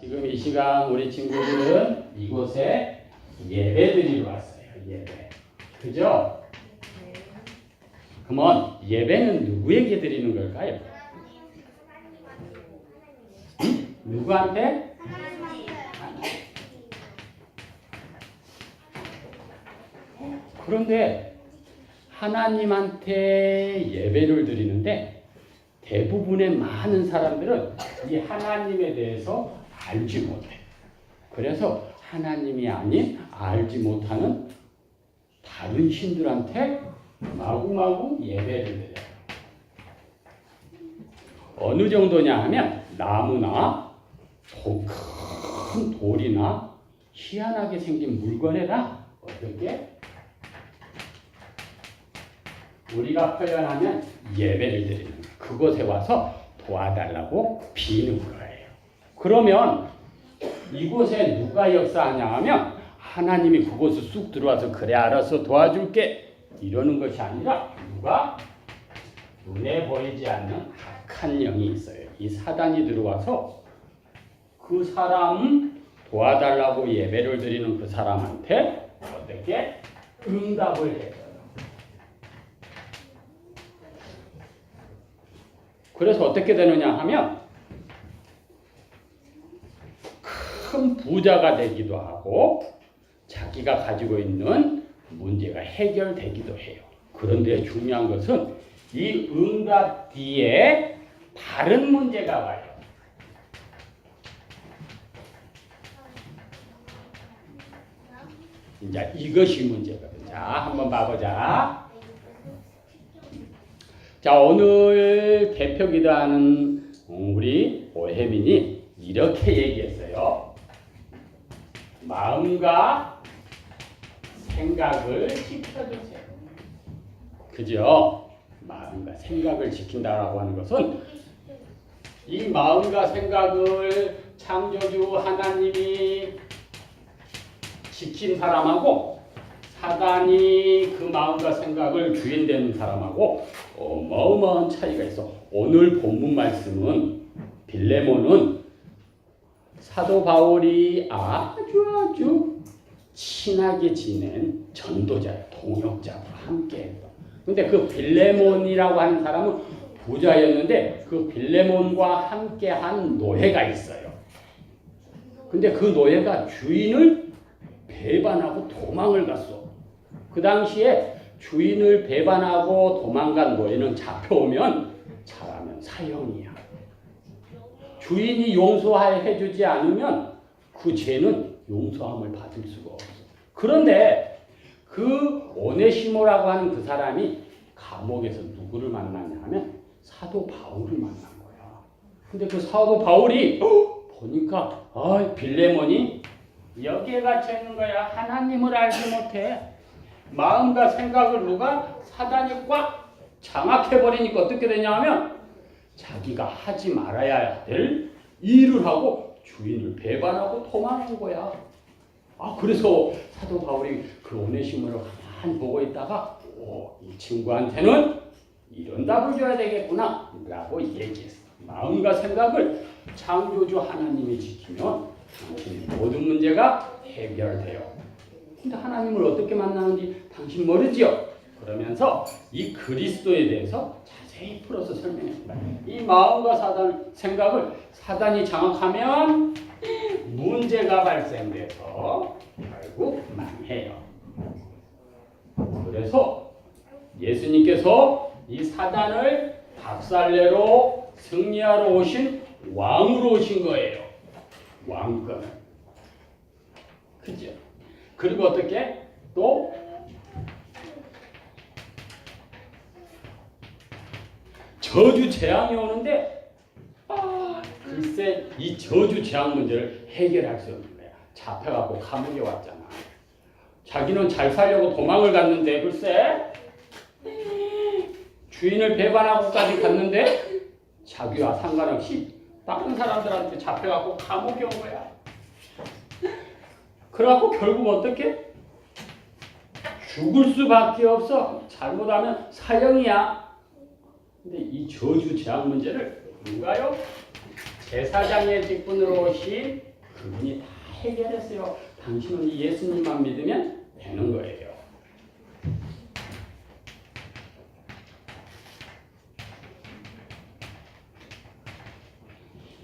지금 이 시간 우리 친구들은 이곳에 예배 드리러 왔어요. 예배. 그죠? 그러면 예배는 누구에게 드리는 걸까요? 누구한테? 그런데 하나님한테 예배를 드리는데 대부분의 많은 사람들은 이 하나님에 대해서 알지 못해. 그래서 하나님이 아닌 알지 못하는 다른 신들한테 마구마구 예배를 드려요. 어느 정도냐 하면 나무나 큰 돌이나 희한하게 생긴 물건에다 어떻게 우리가 표현하면 예배를 드리는 거예요. 그곳에 와서 도와달라고 비는 거예요. 그러면 이곳에 누가 역사하냐 하면 하나님이 그곳에 쑥 들어와서 그래 알아서 도와줄게 이러는 것이 아니라 누가 눈에 보이지 않는 악한 영이 있어요. 이 사단이 들어와서 그 사람 도와달라고 예배를 드리는 그 사람한테 어떻게 응답을 해요. 그래서 어떻게 되느냐 하면 큰 부자가 되기도 하고 자기가 가지고 있는 문제가 해결되기도 해요. 그런데 중요한 것은 이 응답 뒤에 다른 문제가 와요. 이제 이것이 문제거든요. 자, 한번 봐보자. 자, 오늘 대표 기도하는 우리 오혜민이 이렇게 얘기했어요. 마음과 생각을 지켜주세요. 그죠? 마음과 생각을 지킨다라고 하는 것은 이 마음과 생각을 창조주 하나님이 지킨 사람하고 사단이 그 마음과 생각을 주인되는 사람하고 어마어마한 차이가 있어. 오늘 본문 말씀은 빌레몬은 사도 바울이 아주 친하게 지낸 전도자예요. 동역자로 함께 했던. 근데 그 빌레몬이라고 하는 사람은 부자였는데 그 빌레몬과 함께 한 노예가 있어요. 근데 그 노예가 주인을 배반하고 도망을 갔어. 그 당시에 주인을 배반하고 도망간 노예는 잡혀오면 잘하면 사형이야. 주인이 용서해주지 않으면 그 죄는 용서함을 받을 수가 없어. 그런데 그 오네시모라고 하는 그 사람이 감옥에서 누구를 만났냐 하면 사도 바울을 만난 거야. 근데 그 사도 바울이 보니까 빌레몬이 여기에 갇혀 있는 거야. 하나님을 알지 못해. 마음과 생각을 누가 사단이 꽉 장악해버리니까 어떻게 되냐 하면 자기가 하지 말아야 될 일을 하고 주인을 배반하고 도망한 거야. 그래서 사도 바울이 그 오네시모를 가만히 보고 있다가 이 친구한테는 이런 답을 줘야 되겠구나 라고 얘기했어. 마음과 생각을 창조주 하나님이 지키면 당신의 모든 문제가 해결돼요. 근데 하나님을 어떻게 만나는지 당신 모르지요? 그러면서 이 그리스도에 대해서 자세히 풀어서 설명했습니다. 이 마음과 생각을 사단이 장악하면 문제가 발생돼서 결국 망해요. 그래서 예수님께서 이 사단을 박살내러 승리하러 오신 왕으로 오신 거예요. 왕권. 그죠? 그리고 어떻게? 또 저주 재앙이 오는데 글쎄 이 저주 재앙 문제를 해결할 수 없는 거야. 잡혀갖고 감옥에 왔잖아. 자기는 잘 살려고 도망을 갔는데 글쎄 주인을 배반하고까지 갔는데 자기와 상관없이 다른 사람들한테 잡혀갖고 감옥에 온 거야. 그래갖고 결국 어떻게? 죽을 수밖에 없어. 잘못하면 사형이야. 근데 이 저주 재앙 문제를 누가요? 제사장의 직분으로 오신 그분이 다 해결했어요. 당신은 예수님만 믿으면 되는 거예요.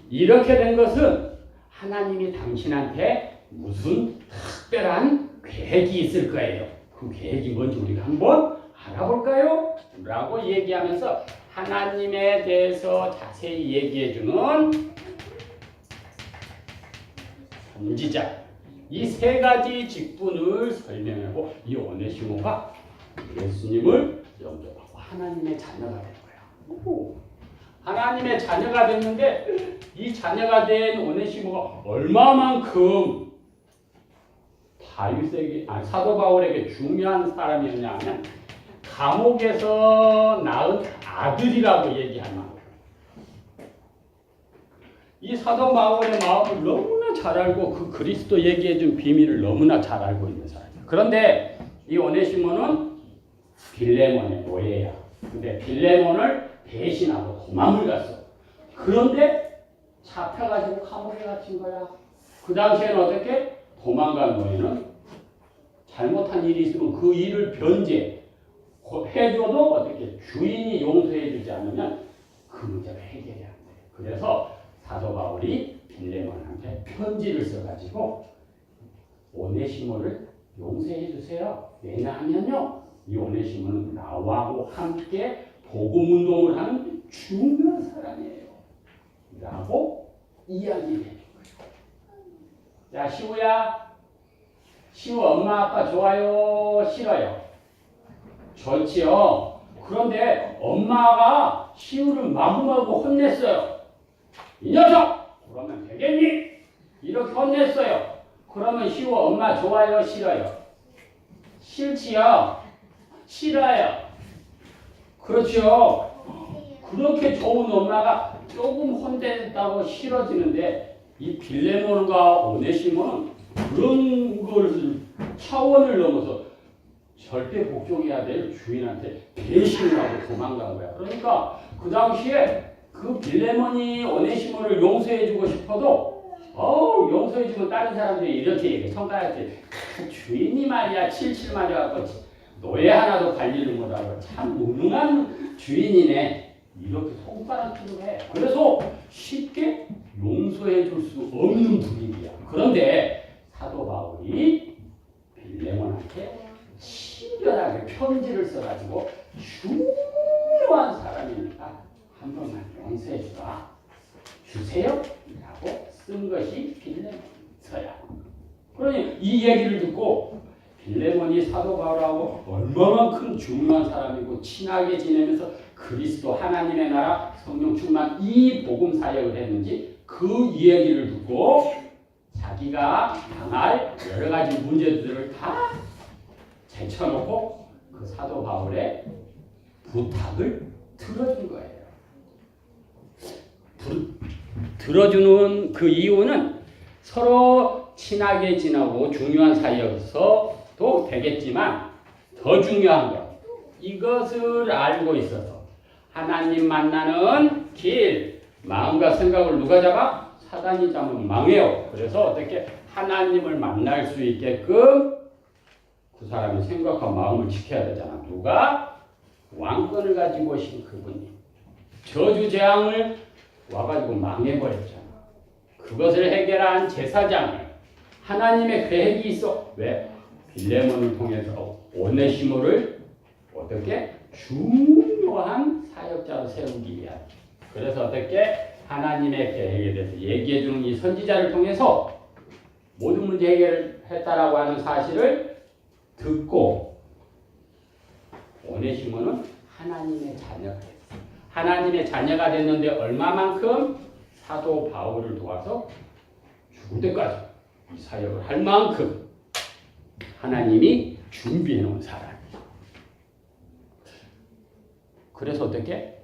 이렇게 된 것은 하나님이 당신한테 무슨 특별한 계획이 있을 거예요. 그 계획이 뭔지 우리가 한번 알아볼까요? 라고 얘기하면서 하나님에 대해서 자세히 얘기해주는 선지자. 이 세 가지 직분을 설명하고 이 오네시모가 예수님을 영접하고 하나님의 자녀가 된 거야. 오. 하나님의 자녀가 됐는데 이 자녀가 된 오네시모가 얼마만큼 사도 바울에게 중요한 사람이었냐 하면 감옥에서 낳은 아들이라고 얘기할 만큼 이 사도 바울의 마음을 너무나 잘 알고 그 그리스도 얘기해준 비밀을 너무나 잘 알고 있는 사람이에요. 그런데 이 오네시모는 빌레몬의 노예야. 근데 빌레몬을 배신하고 도망을 갔어. 그런데 잡혀가지고 감옥에 갇힌 거야. 그 당시에는 어떻게? 도망간 노예는 잘못한 일이 있으면 그 일을 변제해줘도 어떻게 주인이 용서해주지 않으면 그 문제가 해결이 안 돼. 그래서 사도 바울이 빌레몬한테 편지를 써가지고 오네시모를 용서해주세요. 왜냐하면요, 이 오네시모는 나와 함께 복음운동을 하는 중요한 사람이에요. 라고 이야기를 해준 거예요. 자, 시우야. 시우 엄마 아빠 좋아요? 싫어요? 좋지요. 그런데 엄마가 시우를 마구마구 혼냈어요. 이 녀석! 그러면 되겠니? 이렇게 혼냈어요. 그러면 시우 엄마 좋아요? 싫어요? 싫지요. 싫어요. 그렇죠. 그렇게 좋은 엄마가 조금 혼냈다고 싫어지는데 이 빌레몬과 오네시모는 그런 걸 차원을 넘어서 절대 복종해야 될 주인한테 배신을 하고 도망간 거야. 그러니까 그 당시에 그 빌레몬이 오네시모를 용서해주고 싶어도 용서해주면 다른 사람들이 이렇게 얘기해. 손가락질. 주인이 말이야 칠칠 맞아갖고 노예 하나도 관리를 못하고 참 무능한 주인이네. 이렇게 손가락질을 해. 그래서 쉽게 용서해줄 수 없는 분위기야. 그런데 사도 바울이 빌레몬한테 친절하게 편지를 써가지고 중요한 사람이니까 한 번만 용서해주라. 주세요. 라고 쓴 것이 빌레몬서야. 그러니 이 얘기를 듣고 빌레몬이 사도 바울하고 얼마만큼 중요한 사람이고 친하게 지내면서 그리스도 하나님의 나라 성령 충만 이 복음 사역을 했는지 그 이야기를 듣고 자기가 당할 여러 가지 문제들을 다 제쳐놓고 그 사도 바울의 부탁을 들어준 거예요. 들어주는 그 이유는 서로 친하게 지내고 중요한 사이여서도 되겠지만 더 중요한 것, 이것을 알고 있어서 하나님 만나는 길, 마음과 생각을 누가 잡아? 사단이 잡으면 망해요. 그래서 어떻게 하나님을 만날 수 있게끔 그 사람의 생각과 마음을 지켜야 되잖아. 누가? 왕권을 가지고 오신 그분이 저주재앙을 와가지고 망해버렸잖아. 그것을 해결한 제사장을 하나님의 계획이 있어. 왜? 빌레몬을 통해서 오네시모를 어떻게? 중요한 사역자로 세우기 위한. 그래서 어떻게? 하나님의 계획에 대해서 얘기해주는 이 선지자를 통해서 모든 문제 해결을 했다라고 하는 사실을 듣고 오네시모는 하나님의 자녀가 됐어요. 하나님의 자녀가 됐는데 얼마만큼? 사도 바울을 도와서 죽을 때까지 이 사역을 할 만큼 하나님이 준비해 놓은 사람이에요. 그래서 어떻게?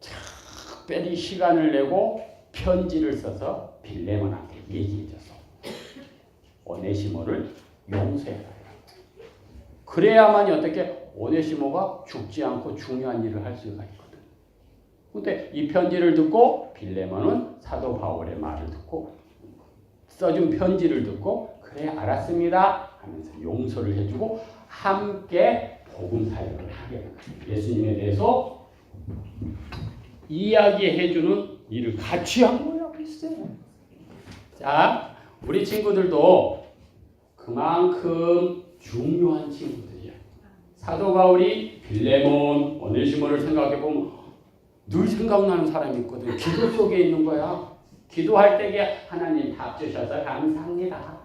특별히 시간을 내고 편지를 써서 빌레몬한테 얘기해줘서 오네시모를 용서해라. 그래야만이 어떻게? 오네시모가 죽지 않고 중요한 일을 할 수가 있거든. 근데 이 편지를 듣고 빌레몬은 사도 바울의 말을 듣고 써준 편지를 듣고 그래 알았습니다 하면서 용서를 해주고 함께 복음 사역을 하게 됩니다. 예수님에 대해서 이야기해주는 일을 같이 한 거야 글쎄. 자, 우리 친구들도 그만큼 중요한 친구들이야. 사도 바울이 빌레몬, 오네시모를 생각해보면 늘 생각나는 사람이 있거든. 기도 속에 있는 거야. 기도할 때에 하나님 답 주셔서 감사합니다.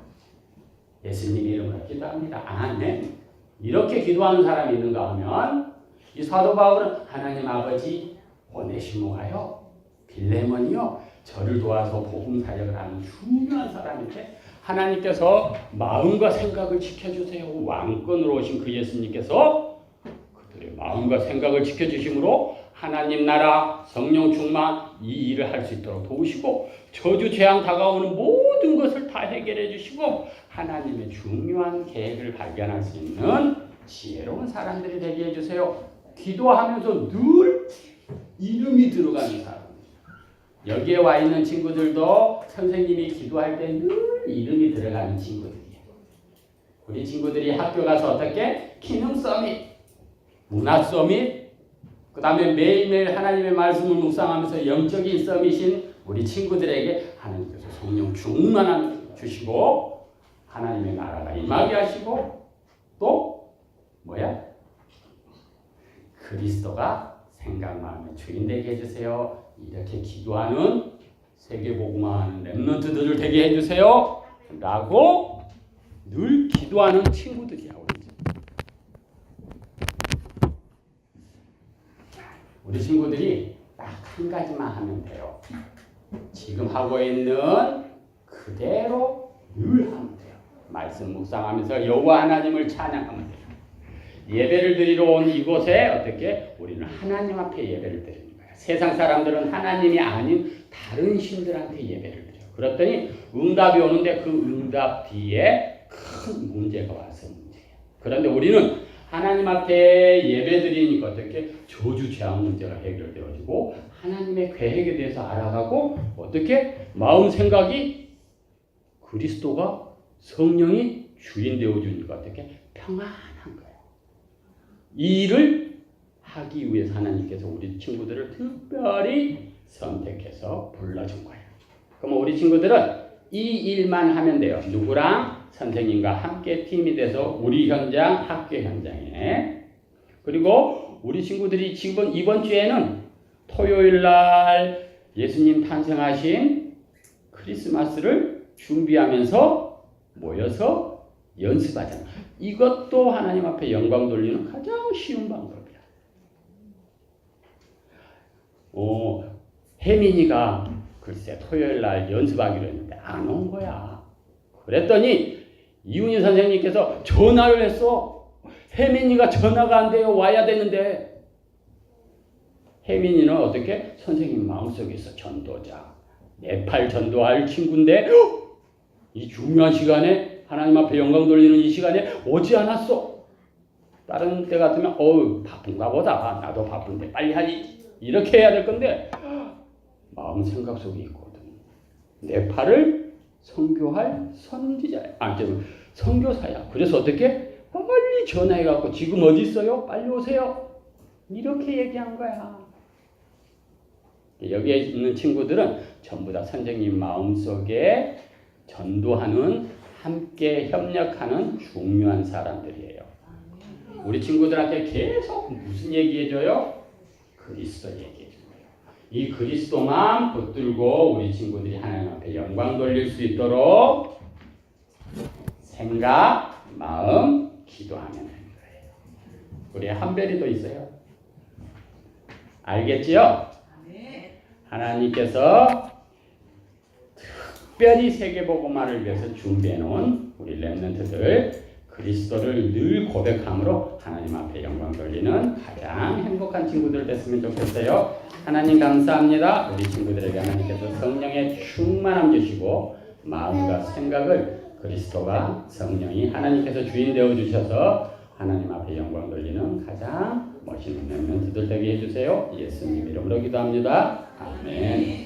예수님 이름으로 기도합니다. 아멘. 이렇게 기도하는 사람이 있는가 하면 이 사도 바울은 하나님 아버지 오네시모가요, 빌레몬이요, 저를 도와서 복음 사역을 하는 중요한 사람인데 하나님께서 마음과 생각을 지켜주세요. 왕권으로 오신 그 예수님께서 그들의 마음과 생각을 지켜주심으로 하나님 나라 성령 충만 이 일을 할 수 있도록 도우시고 저주 재앙 다가오는 모든 것을 다 해결해 주시고 하나님의 중요한 계획을 발견할 수 있는 지혜로운 사람들이 되게 해주세요. 기도하면서 늘 이름이 들어가는 사람. 여기에 와 있는 친구들도 선생님이 기도할 때 늘 이름이 들어가는 친구들이에요. 우리 친구들이 학교 가서 어떻게? 기능 서밋, 문화 서밋, 그 다음에 매일매일 하나님의 말씀을 묵상하면서 영적인 서밋인 우리 친구들에게 하나님께서 성령 충만함 주시고 하나님의 나라가 임하게 하시고 또 뭐야? 그리스도가 생각 마음의 주인 되게 해주세요. 이렇게 기도하는 세계복음화하는 렘넌트들을 되게 해주세요 라고 늘 기도하는 친구들이야. 우리 친구들이 딱 한 가지만 하면 돼요. 지금 하고 있는 그대로 늘 하면 돼요. 말씀 묵상하면서 여호와 하나님을 찬양하면 돼요. 예배를 드리러 온 이곳에 어떻게 우리는 하나님 앞에 예배를 드리는 거야. 세상 사람들은 하나님이 아닌 다른 신들한테 예배를 드려. 그랬더니 응답이 오는데 그 응답 뒤에 큰 문제가 와서 문제야. 그런데 우리는 하나님 앞에 예배 드리니까 어떻게 저주 재앙 문제가 해결되어지고 하나님의 계획에 대해서 알아가고 어떻게 마음 생각이 그리스도가 성령이 주인 되어주니까 어떻게 평안한 거야. 이 일을 하기 위해서 하나님께서 우리 친구들을 특별히 선택해서 불러준 거야. 그럼 우리 친구들은 이 일만 하면 돼요. 누구랑? 선생님과 함께 팀이 돼서 우리 현장, 학교 현장에. 그리고 우리 친구들이 지금 이번 주에는 토요일 날 예수님 탄생하신 크리스마스를 준비하면서 모여서 연습하잖아. 이것도 하나님 앞에 영광 돌리는 가장 쉬운 방법이야. 혜민이가 글쎄 토요일 날 연습하기로 했는데 안 온 거야. 그랬더니 이훈희 선생님께서 전화를 했어. 혜민이가 전화가 안 돼요. 와야 되는데. 혜민이는 어떻게? 선생님 마음속에 있어. 전도자. 네팔 전도할 친구인데 이 중요한 시간에 하나님 앞에 영광 돌리는 이 시간에 오지 않았어. 다른 때 같으면 바쁜가 보다. 나도 바쁜데 빨리 하지. 이렇게 해야 될 건데 마음 생각 속에 있거든. 네팔을 선교할 선지자야. 선교사야. 그래서 어떻게? 빨리 전화해갖고 지금 어디 있어요? 빨리 오세요. 이렇게 얘기한 거야. 여기에 있는 친구들은 전부 다 선생님 마음속에 전도하는, 함께 협력하는 중요한 사람들이에요. 우리 친구들한테 계속 무슨 얘기해줘요? 그리스도 얘기해줘요. 이 그리스도만 붙들고 우리 친구들이 하나님 앞에 영광 돌릴 수 있도록 생각, 마음, 기도하면 되는 거예요. 우리 한별이도 있어요. 알겠지요? 하나님께서 특별히 세계복음화를 위해서 준비해 놓은 우리 렘넌트들 그리스도를 늘 고백함으로 하나님 앞에 영광 돌리는 가장 행복한 친구들 됐으면 좋겠어요. 하나님 감사합니다. 우리 친구들에게 하나님께서 성령의 충만함 주시고 마음과 생각을 그리스도가 성령이 하나님께서 주인 되어 주셔서 하나님 앞에 영광 돌리는 가장 멋있는 렘넌트들 되게 해주세요. 예수님 이름으로 기도합니다. 아멘.